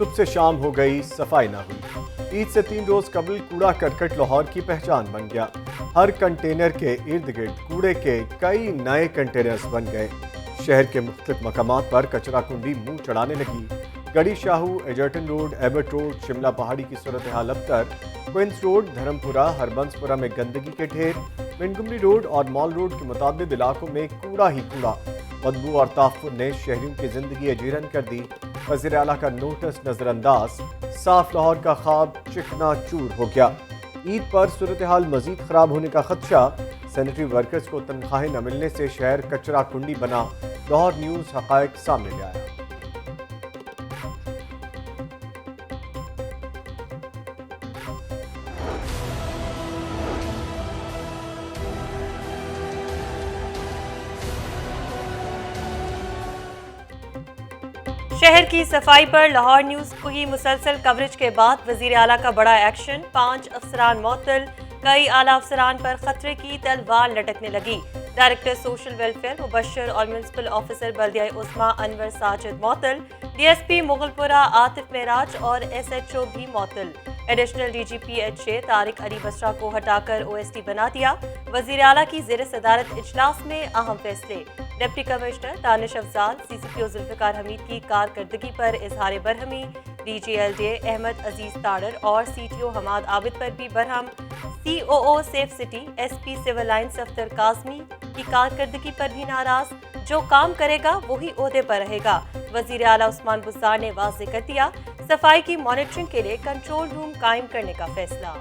صبح سے شام ہو گئی، صفائی نہ ہوئی۔ عید سے 3 روز قبل کوڑا کرکٹ لاہور کی پہچان بن گیا۔ ہر کنٹینر کے ارد گرد کوڑے کے کئی نئے کنٹینرز بن گئے۔ شہر کے مختلف مقامات پر کچرا کنڈی منہ چڑھانے لگی۔ Garhi Shahu, Egerton road, Abbott road, Shimla Pahari کی صورتحال ابتر، کوئنس روڈ، دھرمپورہ، ہربنسپورہ میں گندگی کے ڈھیر، منگمری روڈ اور مال روڈ کے متعدد علاقوں میں کوڑا ہی کوڑا۔ بدبو اور تعفن نے شہریوں کی زندگی اجیرن کر دی۔ وزیر اعلیٰ کا نوٹس نظر انداز، صاف لاہور کا خواب چکنا چور ہو گیا۔ عید پر صورتحال مزید خراب ہونے کا خدشہ، سینیٹری ورکرز کو تنخواہیں نہ ملنے سے شہر کچرا کنڈی بنا۔ لاہور نیوز حقائق سامنے لے آیا۔ شہر کی صفائی پر لاہور نیوز کی مسلسل کوریج کے بعد وزیر اعلیٰ کا بڑا ایکشن، 5 افسران معطل، کئی اعلیٰ افسران پر خطرے کی تلوار لٹکنے لگی۔ ڈائریکٹر سوشل ویلفیئر مبشر اور میونسپل آفیسر بلدیہ عظمیٰ انور ساجد معطل، ڈی ایس پی مغل پورہ عاطف معراج اور ایس ایچ او بھی معطل۔ Additional D G P H A Tariq Ali Basra کو ہٹا کر او ایس ٹی بنا دیا۔ وزیر اعلیٰ کی زیر صدارت اجلاس میں اہم فیصلے۔ Deputy commissioner Danish Afzal, C C P O Zulfiqar Hamid کی کارکردگی پر اظہار برہمی، D G L D A Ahmad Aziz Tarar اور C T O Hammad Abid پر بھی برہم، C O O safe city S P civil lines Akhtar Kazmi کی کارکردگی پر بھی ناراض، جو کام کرے گا وہی عہدے پر رہے گا۔ وزیر اعلیٰ عثمان بزدار نے واضح کر دیا، صفائی کی مانیٹرنگ کے لیے کنٹرول روم قائم کرنے کا فیصلہ۔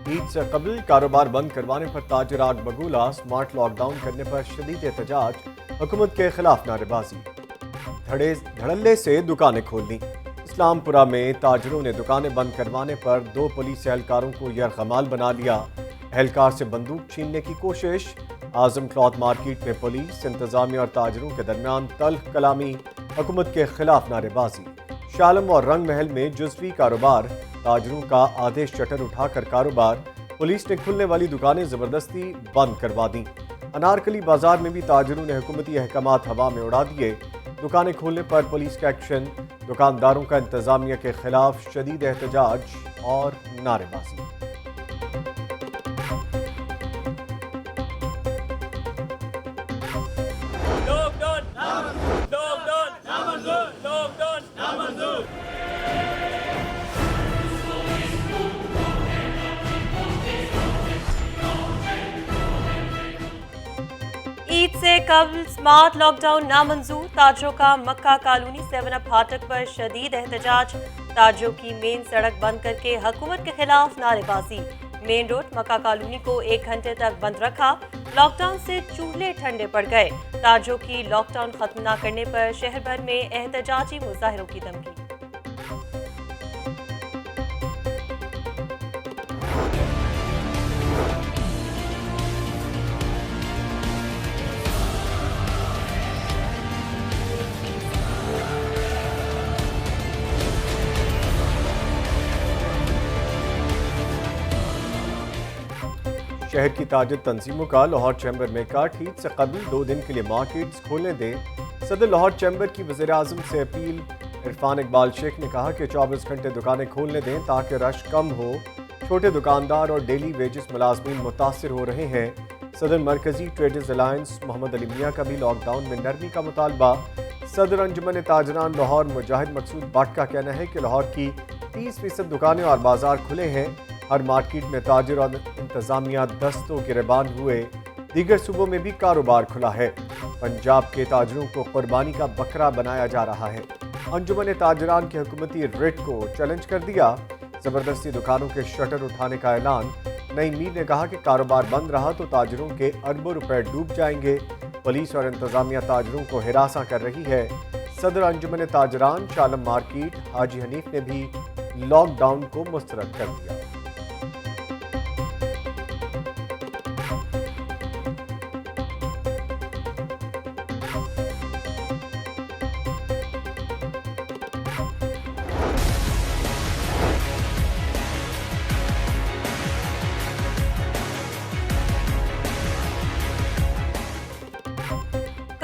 عید سے قبل کاروبار بند کروانے پر تاجرات بگولہ، سمارٹ لاک ڈاؤن کرنے پر شدید احتجاج، حکومت کے خلاف نعرے بازی۔ دھڑلے سے دکانیں کھول لیں۔ اسلام پورہ میں تاجروں نے دکانیں بند کروانے پر 2 پولیس اہلکاروں کو یرغمال بنا لیا۔ اہلکار سے بندوق چھیننے کی کوشش۔ اعظم کلاتھ مارکیٹ میں پولیس، انتظامیہ اور تاجروں کے درمیان تلخ کلامی، حکومت کے خلاف نعرے بازی۔ شالم اور رنگ محل میں جزوی کاروبار، تاجروں کا آدھے شٹر اٹھا کر کاروبار، پولیس نے کھلنے والی دکانیں زبردستی بند کروا دیں۔ انارکلی بازار میں بھی تاجروں نے حکومتی احکامات ہوا میں اڑا دیے۔ دکانیں کھولنے پر پولیس کا ایکشن، دکانداروں کا انتظامیہ کے خلاف شدید احتجاج اور نعرے بازی۔ عید سے قبل سمارٹ لاک ڈاؤن نامنظور، تاجروں کا مکہ کالونی 7 اپ پھاٹک پر شدید احتجاج، تاجروں کی مین سڑک بند کر کے حکومت کے خلاف نعرے بازی۔ مین روڈ مکہ کالونی کو 1 گھنٹے تک بند رکھا، لاک ڈاؤن سے چولہے ٹھنڈے پڑ گئے۔ تاجروں کی لاک ڈاؤن ختم نہ کرنے پر شہر بھر میں احتجاجی مظاہروں کی دھمکی۔ شہر کی تاجر تنظیموں کا لاہور چیمبر میں کاٹ، عید سے قبل 2 دن کے لیے مارکیٹس کھولنے دیں۔ صدر لاہور چیمبر کی وزیر اعظم سے اپیل۔ عرفان اقبال شیخ نے کہا کہ 24 گھنٹے دکانیں کھولنے دیں تاکہ رش کم ہو۔ چھوٹے دکاندار اور ڈیلی ویجز ملازمین متاثر ہو رہے ہیں۔ صدر مرکزی ٹریڈرز الائنس محمد علی میاں کا بھی لاک ڈاؤن میں نرمی کا مطالبہ۔ صدر انجمن تاجران لاہور مجاہد مقصود بٹ کا کہنا ہے کہ لاہور کی 30% دکانیں اور بازار کھلے ہیں۔ ہر مارکیٹ میں تاجر اور انتظامیہ دستوں گریبان ہوئے۔ دیگر صوبوں میں بھی کاروبار کھلا ہے۔ پنجاب کے تاجروں کو قربانی کا بکرا بنایا جا رہا ہے۔ انجمن تاجران کی حکومتی ریٹ کو چیلنج کر دیا۔ زبردستی دکانوں کے شٹر اٹھانے کا اعلان۔ نئی میر نے کہا کہ کاروبار بند رہا تو تاجروں کے اربوں روپے ڈوب جائیں گے۔ پولیس اور انتظامیہ تاجروں کو ہراساں کر رہی ہے۔ صدر انجمن تاجران شالم مارکیٹ حاجی حنیف نے بھی لاک ڈاؤن کو مسترد کر دیا۔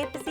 APC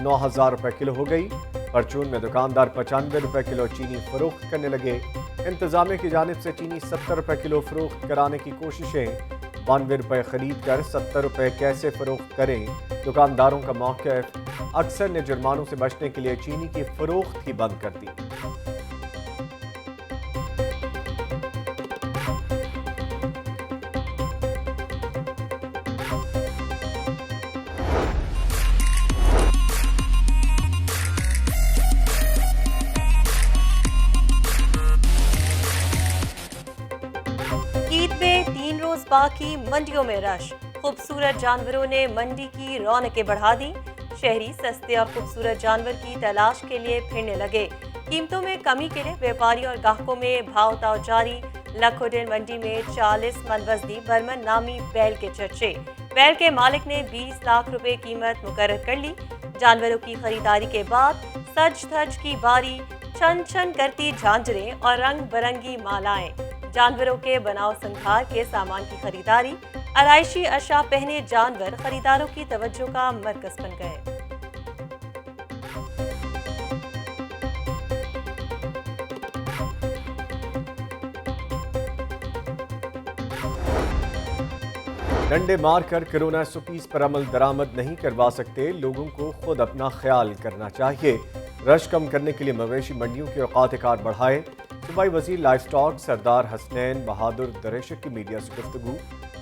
9,000 روپے کلو ہو گئی۔ پرچون میں دکاندار 95 روپے کلو چینی فروخت کرنے لگے۔ انتظامیہ کی جانب سے چینی 70 روپے کلو فروخت کرانے کی کوششیں۔ 92 روپے خرید کر 70 روپے کیسے فروخت کریں؟ دکانداروں کا موقف۔ اکثر نے جرمانوں سے بچنے کے لیے چینی کی فروخت ہی بند کر دی۔ عید میں 3 روز باقی منڈیوں میں رش۔ خوبصورت جانوروں نے منڈی کی رونقیں بڑھا دی۔ شہری سستے اور خوبصورت جانور کی تلاش کے لیے پھرنے لگے۔ قیمتوں میں کمی کے لیے بیوپاری اور گاہکوں میں بھاؤ تاؤ جاری۔ لکھوڈین منڈی میں 40 من وزنی برمن نامی بیل کے چرچے۔ بیل کے مالک نے 20 لاکھ روپے قیمت مقرر کر لی۔ جانوروں کی خریداری کے بعد سج دھج کی باری، چھن چھن کرتی جھانجریں اور رنگ برنگی مالائیں۔ جانوروں کے بناؤ سنگھار کے سامان کی خریداری، آرائشی اشیاء پہنے جانور خریداروں کی توجہ کا مرکز بن گئے۔ ڈنڈے مار کر کرونا سپیس پر عمل درآمد نہیں کروا سکتے، لوگوں کو خود اپنا خیال کرنا چاہیے۔ رش کم کرنے کے لیے مویشی منڈیوں کے اوقات کار بڑھائے۔ صوبائی وزیر لائف سٹاک سردار حسنین بہادر دریشک کی میڈیا سے گفتگو۔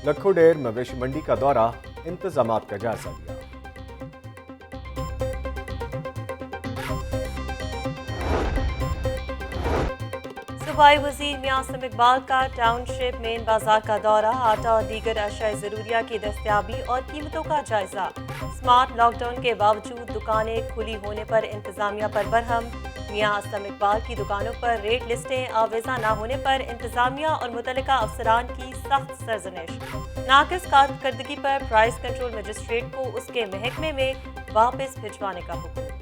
لکھوڈیر مویشی منڈی کا دورہ، انتظامات کا جائزہ لیا۔ صوبائی وزیر میاں عاصم اقبال کا ٹاؤن شپ مین بازار کا دورہ، آٹا اور دیگر اشیاء ضروریہ کی دستیابی اور قیمتوں کا جائزہ۔ سمارٹ لاک ڈاؤن کے باوجود دکانیں کھلی ہونے پر انتظامیہ پر برہم۔ میاں عاصم اقبال کی دکانوں پر ریٹ لسٹیں آویزاں نہ ہونے پر انتظامیہ اور متعلقہ افسران کی سخت سرزنش۔ ناقص کارکردگی پر پرائز کنٹرول مجسٹریٹ کو اس کے محکمے میں واپس بھجوانے کا حکم۔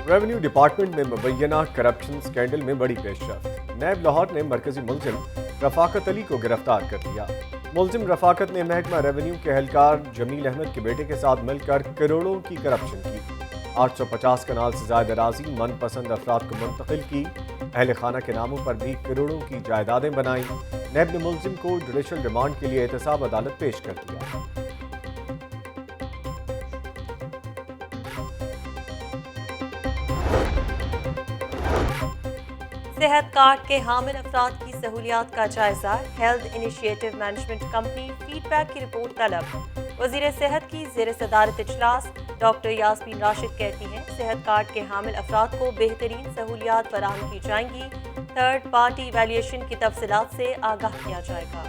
ریونیو ڈپارٹمنٹ میں مبینہ کرپشن سکینڈل میں بڑی پیش رفت۔ نیب لاہور نے مرکزی ملزم رفاقت علی کو گرفتار کر لیا۔ ملزم رفاقت نے محکمہ ریونیو کے اہلکار جمیل احمد کے بیٹے کے ساتھ مل کر کروڑوں کی کرپشن کی۔ 850 کنال سے زائد اراضی من پسند افراد کو منتقل کی۔ اہل خانہ کے ناموں پر بھی کروڑوں کی جائیدادیں بنائیں۔ نیب نے ملزم کو جوڈیشل ریمانڈ کے لیے احتساب عدالت پیش کر دیا۔ صحت کارڈ کے حامل افراد کی سہولیات کا جائزہ، health initiative management company feedback کی رپورٹ طلب۔ وزیر صحت کی زیر صدارت اجلاس، ڈاکٹر یاسمین راشد کہتی ہیں صحت کارڈ کے حامل افراد کو بہترین سہولیات فراہم کی جائیں گی، تھرڈ پارٹی ایویلیویشن کی تفصیلات سے آگاہ کیا جائے گا۔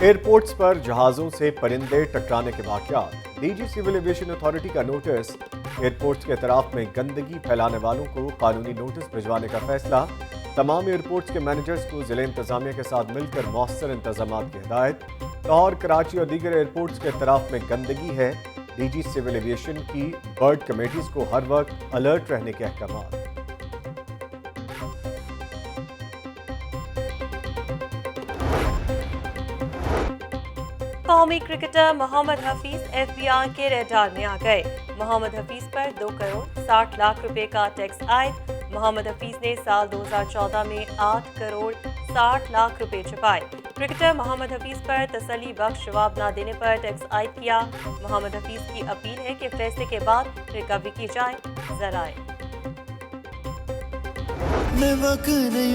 ایئرپورٹس پر جہازوں سے پرندے ٹکرانے کے واقعات، D G civil aviation authority کا نوٹس۔ ایئرپورٹس کے اطراف میں گندگی پھیلانے والوں کو قانونی نوٹس بھجوانے کا فیصلہ۔ تمام ایئرپورٹس کے مینیجرز کو ضلع انتظامیہ کے ساتھ مل کر مؤثر انتظامات کی ہدایت۔ لاہور، کراچی اور دیگر ایئرپورٹس کے اطراف میں گندگی ہے، ڈی جی سول ایویشن کی برڈ کمیٹیز کو ہر وقت الرٹ رہنے کے احکامات۔ قومی کرکٹر محمد حفیظ ایف بی آئی کے ریڈار میں آ گئے۔ محمد حفیظ پر 2 کروڑ 60 لاکھ روپے کا ٹیکس عائد۔ محمد حفیظ نے سال 2014 میں 8 کروڑ 60 لاکھ روپے چھپائے۔ کرکٹر محمد حفیظ پر تسلی بخش جواب نہ دینے پر ٹیکس عائد کیا۔ محمد حفیظ کی اپیل ہے کہ فیصلے کے بعد ریکوری کی جائے۔ ذرائع